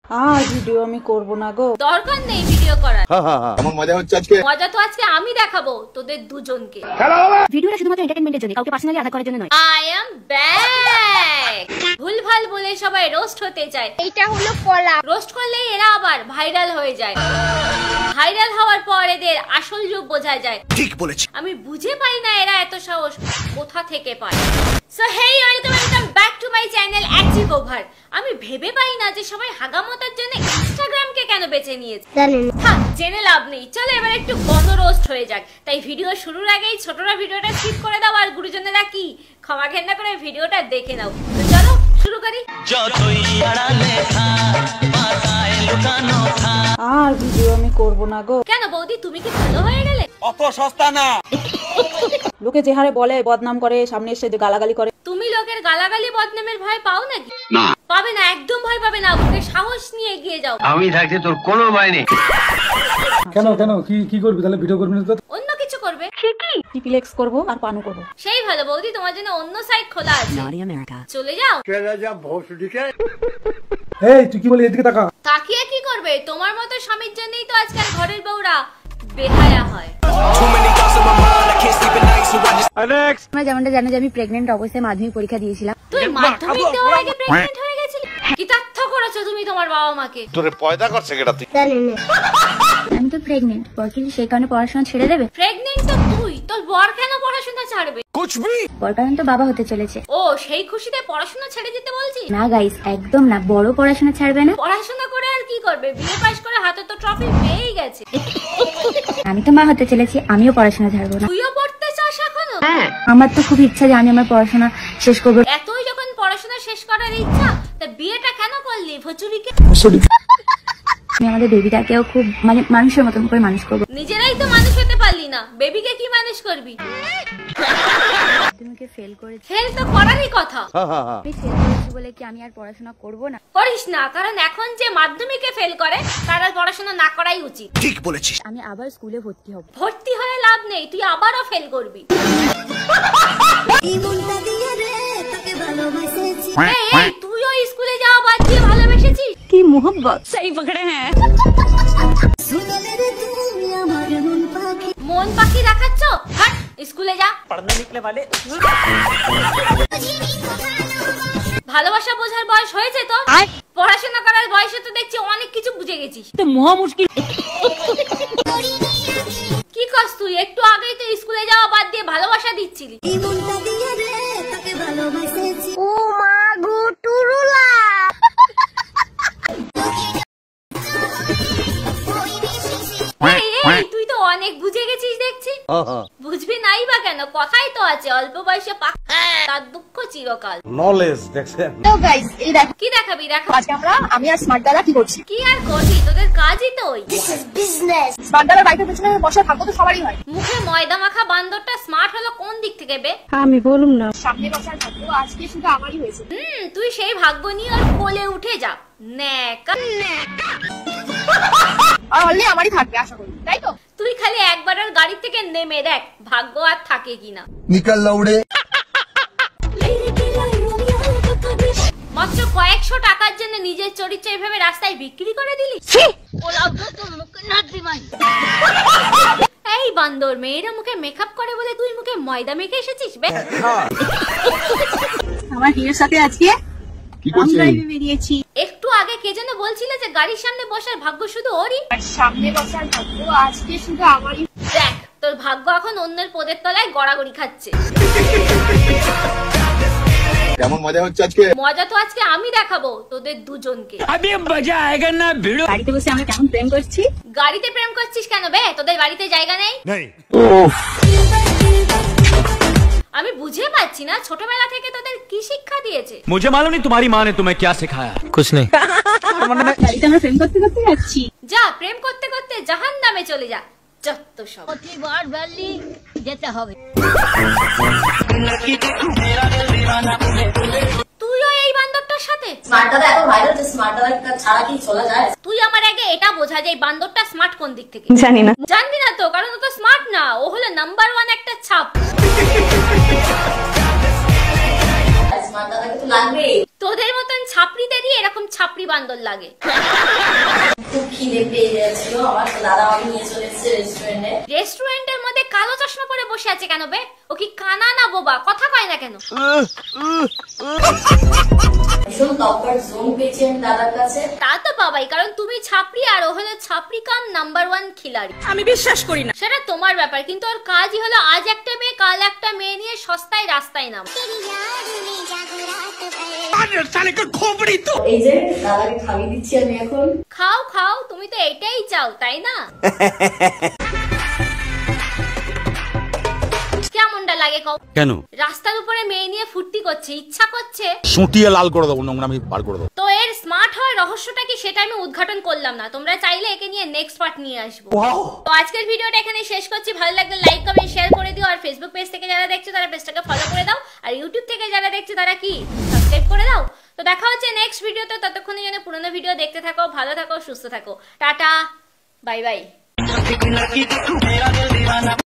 আর video আমি করব না গো, দরকার নেই ভিডিও করার। আমার মজা হচ্ছে আজকে। মজা তো আজকে আমি দেখাবো তোদের দুজনকে। ভিডিওটা শুধুমাত্র এন্টারটেইনমেন্টের জন্য, কাউকে পার্সোনালি আঘাত করার জন্য নয়। I am back. ভুলভাল বলে সবাই রোস্ট হতে চায়। এটা হলো কলা। রোস্ট করলেই এরা আবার ভাইরাল হয়ে যায়। ভাইরাল হওয়ার পর এদের আসল রূপ বোঝা যায়। ঠিক বলেছি। আমি বুঝে পাই না এরা এত সাহস কোথা থেকে পায়। So hey welcome back to my channel active over. আমি ভেবে পাই না যে সবাই হাগামতার জন্য ইনস্টাগ্রামকে কেন বেছে নিয়েছে। হ্যাঁ, জেনে লাভ নেই। চলো এবার একটু গণ রোস্ট হয়ে যাক। তাই ভিডিও শুরুর আগেই ছোটরা ভিডিওটা স্কিপ করে দাও, আর গুরুজনেরা কি ক্ষমা ঘেন্না করে ভিডিওটা দেখে নাও। তো চলো শুরু করি। আর ভিডিও আমি করব না গো। কেন বৌদি, তুমি কি ভালো হয়ে গেলে? অত সস্তা না। লোকে যে হারে বলে, বদনাম করে, সামনে এসে যে গালাগালি করে। তুমি লোকের গালাগালি বদনামের ভয় পাও নাকি? না, পাবে না, একদম ভয় পাবে না। বুকে সাহস নিয়ে এগিয়ে যাও। আমি থাকতে তোর কোনো ভয় নেই। কেন কেন কি করবি তাহলে? ভিডিও করবি না তো? অন্য কিছু করবে। টিপিলেক্স করব আর পানু করব। সেই ভালো বৌদি, তোমার জন্য অন্য সাইট খোলা আছে। চলে যাও। এই তুই কি বলি? এদিকে তাকা। তাকিয়ে কি করবে? তোমার মতো স্বামীর জন্যই তো আজকাল ঘরের বউরা বেহায়া হয়। তোমরা যেমনটা জানো যে আমি প্রেগন্যান্ট অবস্থায় মাধ্যমিক পরীক্ষা দিয়েছিলাম। তুই মাধ্যমিক দেওয়ার আগে প্রেগন্যান্ট হয়ে গেছিলি? কি তথ্য করেছো তুমি তোমার বাবা মাকে? তোরে পয়দা করছে কেটা তুই? আমি তো প্রেগন্যান্ট, বর কি সেই কারণে পড়াশোনা ছেড়ে দেবে? প্রেগন্যান্ট তো তুই, তোর বর কেন পড়াশোনা ছাড়বে? বর কারণ তো বাবা হতে চলেছে। ও, সেই খুশিতে পড়াশোনা ছেড়ে দিতে বলছিস? না গাইস, একদম না। বড় পড়াশোনা ছাড়বে না। পড়াশোনা করে আর কি করবে? বিএ পাস করে হাতে তো ট্রফি পেয়েই গেছে। আমি তো মা হতে চলেছি, আমিও পড়াশোনা ছাড়বো না। তুইও পড়তে চাস এখনো? আমার তো খুব ইচ্ছা যে আমি আমার পড়াশোনা শেষ করবো। এতই যখন পড়াশোনা শেষ করার ইচ্ছা, তা বিয়েটা কেন করলি ভচুরিকে? আমি আমাদের বেবিটাকেও খুব মানে মানুষের মতন করে মানুষ করবো। নিজেরাই তো মানুষ হতে পারলি না, বেবিকে কি মানুষ করবি? তুমি ফেল করেছি। ফেল তো করারই কথা। আমি ফেল করেছি বলে কি আমি আর পড়াশোনা করবো না? করিস না, কারণ এখন যে মাধ্যমিকে ফেল করে তারা পড়াশোনা না করাই উচিত। ঠিক বলেছিস। আমি আবার স্কুলে ভর্তি হব। ভর্তি হয়ে লাভ নেই, তুই আবারও ফেল করবি। এই, তুইও স্কুলে যাওয়া বাদ দিয়ে ভালোবেসেছিস? কি মোহব্বত! সেই পকড়ে হ্যাঁ। মন পাখি দেখাচ্ছ? হাট, স্কুলে যা। পড়নে নিকলে वाले। ভালোবাসা বোঝার বয়স হয়েছে তো? পড়াশোনা করার বয়সে তো দেখছি অনেক কিছু বুঝে গেছিস। তো মহা মুশকিল। কি কস তুই? একটু আগেই তো স্কুলে যাওয়া বাদ দিয়ে ভালোবাসা দিচ্ছিলি। ও মা গো টুরুলা। এই, তুই তো অনেক বুঝে গেছিস দেখছি। বুঝবি নাই বা কেন? কথাই তো আছে, অল্প বয়সে তার দুঃখ চিরকাল। নলেজ দেখছেন? তো গাইস, এই দেখো কি দেখাবি? দেখো আজকে আমি আর স্মার্ট দাদা কি করছি। কি আর করবি? তোদের কাজই তো ওই। স্মার্ট দাদার বাইকের পেছনে বসার ভাগ্য তো সবারই হয়। মুখে ময়দা মাখা বান্দরটা স্মার্ট হলো কোন দিক থেকে বে? আমি বলুম না। সামনে বসার ভাগ্য আজকে শুধু আমারই হয়েছে। তুই সেই ভাগ্য নিয়ে আর কোলে উঠে যা। ন্যাকা। আর অলরেডি আমারই থাকবে আশা করি, তাই তো? তুই খালি একবার আর গাড়ি থেকে নেমে দেখ ভাগ্য আর থাকে কিনা। নিকাল লাউড়ে। মাত্র কয়েকশো টাকার জন্য নিজের চরিত্র এভাবে রাস্তায় বিক্রি করে দিলি? এই বান্দর, মেয়েরা মুখে মেকআপ করে বলে তুই মুখে ময়দা মেখে এসেছিস বে? আমার হিরোর সাথে আজকে বেরিয়েছি। একটু আগে কে যেন বলছিল যে গাড়ির সামনে বসার ভাগ্য শুধু ওরই। সামনে বসার ভাগ্য আজকে শুধু আমারই। দেখ, তোর ভাগ্য এখন অন্যের পদের তলায় গড়াগড়ি খাচ্ছে। কেমন মজা হচ্ছে আজকে? মজা তো আজকে আমি দেখাবো তোদের দুজনকে। अभी मजा आएगा ना भिड़ो। গাড়িতে বসে আমরা কেমন প্রেম করছি। গাড়িতে প্রেম করছিস কেন বে? তোদের বাড়িতে জায়গা নেই? আমি বুঝে পাচ্ছি না ছোটবেলা থেকে তোদের কি শিক্ষা দিয়েছে। मुझे मालूम नहीं तुम्हारी माँ ने तुम्हें क्या सिखाया। कुछ नहीं। গাড়িতে আমরা প্রেম করতে করতে যাচ্ছি। যা, প্রেম করতে করতে জাহান্নামে চলে যা। যত সব। প্রতিবার বললি যেতে হবে। তুইও এই বান্দরটার সাথে? স্মার্ট দাদা এখন ভাইরাল, যে স্মার্ট দাদা ছাড়া কি চলা যায়? তুই আমার আগে এটা বোঝা যে এই বান্দরটা স্মার্ট কোন দিক থেকে। জানি না। জানবি না তো, কারণ ও তো স্মার্ট না, ও হলো নাম্বার 1 একটা ছাপ। স্মার্ট দাদাকে তো লাগবে। তোদের মতন ছাপড়িদেরই এরকম ছাপড়ি বান্দর লাগে। খুব খিদে পেয়ে যাচ্ছিল আমার, তো দাদা আমাকে নিয়ে চলে এসেছে রেস্টুরেন্টে। রেস্টুরেন্টের মধ্যে কালো চশমা পরে বসে আছে কেন বে? ও কি কানা না বোবা? কথা কয় না কেন? ভীষণ কমফর্ট জোন পেয়েছি আমি দাদার কাছে। তা তো পাবাই, কারণ তুমি ছাপড়ি আর ও হলো ছাপড়ি কাম নাম্বার 1 খিলাড়ি। আমি বিশ্বাস করি না। সেটা তোমার ব্যাপার, কিন্তু ওর কাজই হলো আজ একটা মেয়ে কাল একটা মেয়ে নিয়ে সস্তায় রাস্তায় নাম। এই যে দাদাকে খাইয়ে দিচ্ছি আমি এখন। খাও খাও, তুমি তো এটাই চাও তাই না? কেমনটা লাগে কও? কেন? রাস্তার উপরে মেয়ে নিয়ে ফুর্তি করছে, ইচ্ছা করছে সুটিয়ে লাল করে দেবো, নোংরা আমি বার করে দেবো। তো এর স্মার্ট হওয়ার রহস্যটা কি সেটা আমি উদ্ঘাটন করলাম না, তোমরা চাইলে একে নিয়ে নেক্সট পার্ট নিয়ে আসবো। তো আজকের ভিডিওটা এখানে শেষ করছি। ভালো লাগলে লাইক কমেন্ট শেয়ার করে দিও, আর ফেসবুক পেজ থেকে যারা দেখছো তারা পেজটাকে ফলো করে দাও, আর ইউটিউব থেকে যারা দেখছো তারা কি সাবস্ক্রাইব করে দাও। তো দেখা হচ্ছে নেক্সট ভিডিওতে, ততক্ষণের জন্য পুরোনো ভিডিও দেখতে থাকো, ভালো থাকো, সুস্থ থাকো, টাটা, বাই বাই।